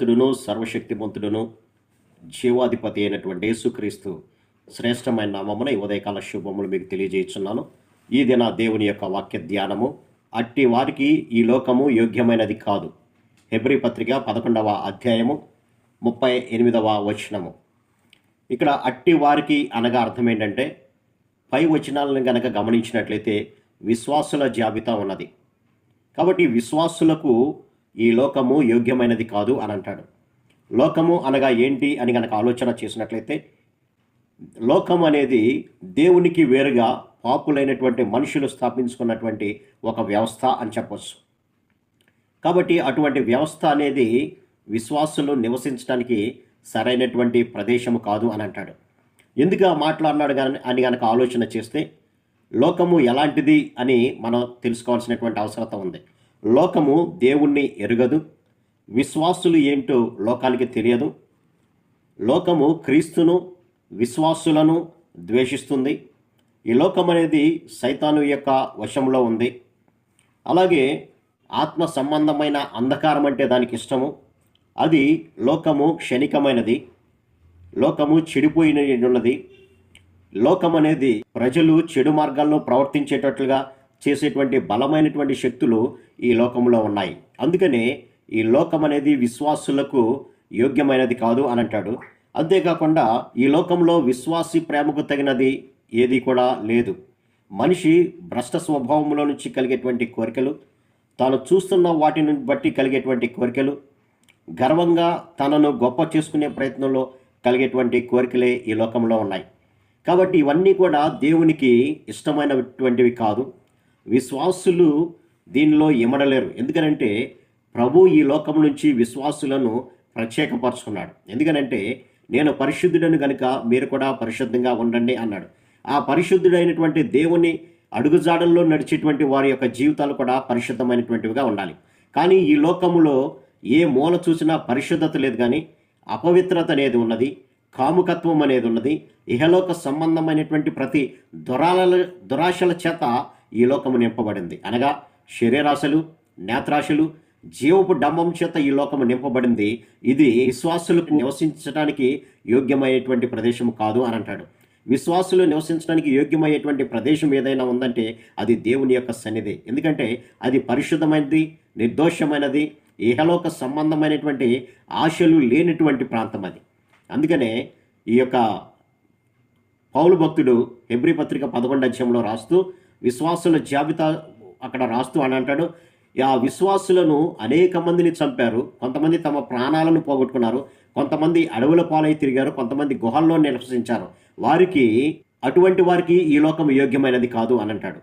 సర్వోన్నతుడును సర్వశక్తిమంతుడును జీవాధిపతి అయినటువంటి యేసుక్రీస్తు శ్రేష్టమైన నామమున ఈ ఉదయకాల శుభములు మీకు తెలియజేస్తున్నాను. ఈ దిన దేవుని యొక్క వాక్య ధ్యానము, అట్టి వారికి ఈ లోకము యోగ్యమైనది కాదు. హెబ్రీ పత్రిక 11వ అధ్యాయము 38వ వచనము. ఇక్కడ అట్టి వారికి అనగా అర్థం ఏంటంటే, పై వచనాలను గనక గమనించినట్లయితే విశ్వాసుల జాబితా ఉన్నది. కాబట్టి విశ్వాసులకు ఈ లోకము యోగ్యమైనది కాదు అని అంటాడు. లోకము అనగా ఏంటి అని గనక ఆలోచన చేసినట్లయితే, లోకం అనేది దేవునికి వేరుగా పాపులైనటువంటి మనుషులు స్థాపించుకున్నటువంటి ఒక వ్యవస్థ అని చెప్పవచ్చు. కాబట్టి అటువంటి వ్యవస్థ అనేది విశ్వాసులు నివసించడానికి సరైనటువంటి ప్రదేశము కాదు అని అంటాడు. ఎందుకు మాట్లాడినాడు అని గనక ఆలోచన చేస్తే, లోకము ఎలాంటిది అని మనం తెలుసుకోవాల్సినటువంటి అవసరత ఉంది. లోకము దేవుణ్ణి ఎరుగదు, విశ్వాసులు ఏంటో లోకానికి తెలియదు. లోకము క్రీస్తును, విశ్వాసులను ద్వేషిస్తుంది. ఈ లోకం అనేది సైతాను యొక్క వశంలో ఉంది. అలాగే ఆత్మ సంబంధమైన అంధకారం అంటే దానికి ఇష్టము. అది లోకము క్షణికమైనది, లోకము చెడిపోయినది. లోకం అనేది ప్రజలు చెడు మార్గాల్లో ప్రవర్తించేటట్లుగా చేసేటువంటి బలమైనటువంటి శక్తులు ఈ లోకంలో ఉన్నాయి. అందుకనే ఈ లోకం అనేది విశ్వాసులకు యోగ్యమైనది కాదు అని అంటాడు. అంతేకాకుండా ఈ లోకంలో విశ్వాసి ప్రేమకు తగినది ఏది కూడా లేదు. మనిషి భ్రష్ట స్వభావంలో నుంచి కలిగేటువంటి కోరికలు, తాను చూస్తున్న వాటిని బట్టి కలిగేటువంటి కోరికలు, గర్వంగా తనను గొప్ప చేసుకునే ప్రయత్నంలో కలిగేటువంటి కోరికలే ఈ లోకంలో ఉన్నాయి. కాబట్టి ఇవన్నీ కూడా దేవునికి ఇష్టమైనటువంటివి కాదు. విశ్వాసులు దీనిలో ఇమడలేరు. ఎందుకనంటే ప్రభు ఈ లోకం నుంచి విశ్వాసులను ప్రత్యేకపరుచుకున్నాడు. ఎందుకనంటే నేను పరిశుద్ధుడను గనుక మీరు కూడా పరిశుద్ధంగా ఉండండి అన్నాడు. ఆ పరిశుద్ధుడైనటువంటి దేవుని అడుగుజాడల్లో నడిచేటువంటి వారి యొక్క జీవితాలు కూడా పరిశుద్ధమైనటువంటివిగా ఉండాలి. కానీ ఈ లోకములో ఏ మూల చూసినా పరిశుద్ధత లేదు, కానీ అపవిత్రత అనేది ఉన్నది, కాముకత్వం అనేది ఉన్నది. ఇహలోక సంబంధమైనటువంటి ప్రతి దురాశల చేత ఈ లోకము నింపబడింది. అనగా శరీరాశలు, నేత్రాశలు, జీవపు డంబం చేత ఈ లోకము నింపబడింది. ఇది విశ్వాసులకు నివసించడానికి యోగ్యమయ్యేటువంటి ప్రదేశం కాదు అని అంటాడు. విశ్వాసులు నివసించడానికి యోగ్యమయ్యేటువంటి ప్రదేశం ఏదైనా ఉందంటే అది దేవుని యొక్క సన్నిధి. ఎందుకంటే అది పరిశుద్ధమైనది, నిర్దోషమైనది, ఇహలోక సంబంధమైనటువంటి ఆశలు లేనటువంటి ప్రాంతం అది. అందుకనే ఈ యొక్క పౌలు భక్తుడు హెబ్రీ పత్రిక 11వ అధ్యాయంలో రాస్తూ విశ్వాసుల జాబితా అక్కడ రాస్తూ అని అంటాడు, ఆ విశ్వాసులను అనేక మందిని చంపారు, కొంతమంది తమ ప్రాణాలను పోగొట్టుకున్నారు, కొంతమంది అడవుల పాలై తిరిగారు, కొంతమంది గుహల్లో నివసించారు. అటువంటి వారికి ఈ లోకం యోగ్యమైనది కాదు అని అంటాడు.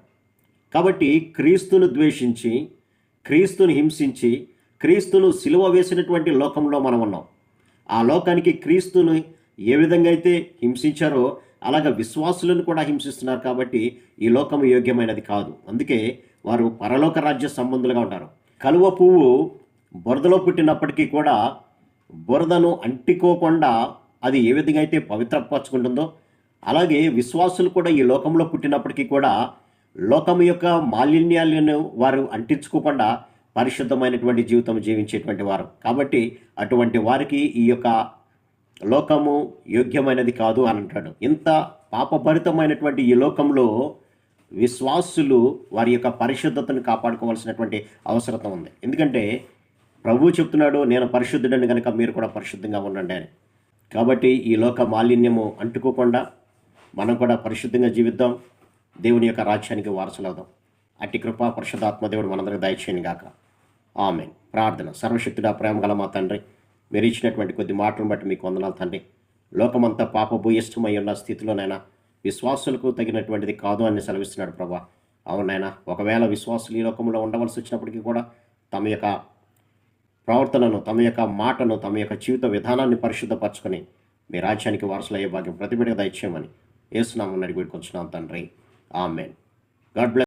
కాబట్టి క్రీస్తును ద్వేషించి, క్రీస్తును హింసించి, క్రీస్తును సిలువ వేసినటువంటి లోకంలో మనం ఉన్నాం. ఆ లోకానికి క్రీస్తును ఏ విధంగా అయితే హింసించారో అలాగ విశ్వాసులను కూడా హింసిస్తున్నారు. కాబట్టి ఈ లోకం యోగ్యమైనది కాదు. అందుకే వారు పరలోక రాజ్య సంబంధులుగా ఉంటారు. కలువ పువ్వు బురదలో పుట్టినప్పటికీ కూడా బురదను అంటికోకుండా అది ఏ విధంగా అయితే పవిత్రపరచుకుంటుందో, అలాగే విశ్వాసులు కూడా ఈ లోకంలో పుట్టినప్పటికీ కూడా లోకం యొక్క మాలిన్యాలను వారు అంటించుకోకుండా పరిశుద్ధమైనటువంటి జీవితం జీవించేటువంటి వారు. కాబట్టి అటువంటి వారికి ఈ యొక్క లోకము యోగ్యమైనది కాదు అని అంటాడు. ఇంత పాపభరితమైనటువంటి ఈ లోకంలో విశ్వాసులు వారి యొక్క పరిశుద్ధతను కాపాడుకోవాల్సినటువంటి అవసరం ఉంది. ఎందుకంటే ప్రభువు చెప్తున్నాడు, నేను పరిశుద్ధుడని కనుక మీరు కూడా పరిశుద్ధంగా ఉండండి అని. కాబట్టి ఈ లోక మాలిన్యము అంటుకోకుండా మనం కూడా పరిశుద్ధంగా జీవిద్దాం, దేవుని యొక్క రాజ్యానికి వారసులవుదాం. అట్టి కృపా పరిశుద్ధాత్మదేవుడు మనందరికీ దయచేయను గాక. ఆమేన్. ప్రార్థన. సర్వశక్తుడా, ప్రేమ గల మా తండ్రి, మీరు ఇచ్చినటువంటి కొద్ది మాటలను బట్టి మీకు వందనాలు తండ్రి. లోకమంతా పాపభూయిష్టమై ఉన్న స్థితిలోనైనా విశ్వాసులకు తగినటువంటిది కాదు అని సెలవిస్తున్నాడు ప్రభా. అవునైనా ఒకవేళ విశ్వాసులు ఈ లోకంలో ఉండవలసి వచ్చినప్పటికీ కూడా తమ యొక్క ప్రవర్తనను, తమ యొక్క మాటను, తమ యొక్క జీవిత విధానాన్ని పరిశుద్ధపరచుకొని మీ రాజ్యానికి వారసులయ్యే భాగ్యం ప్రతి బిడ్డకు దయచేయమని యేసు నామమున అడిగి వేడుకొంచున్నాం తండ్రి. ఆమేన్. God bless.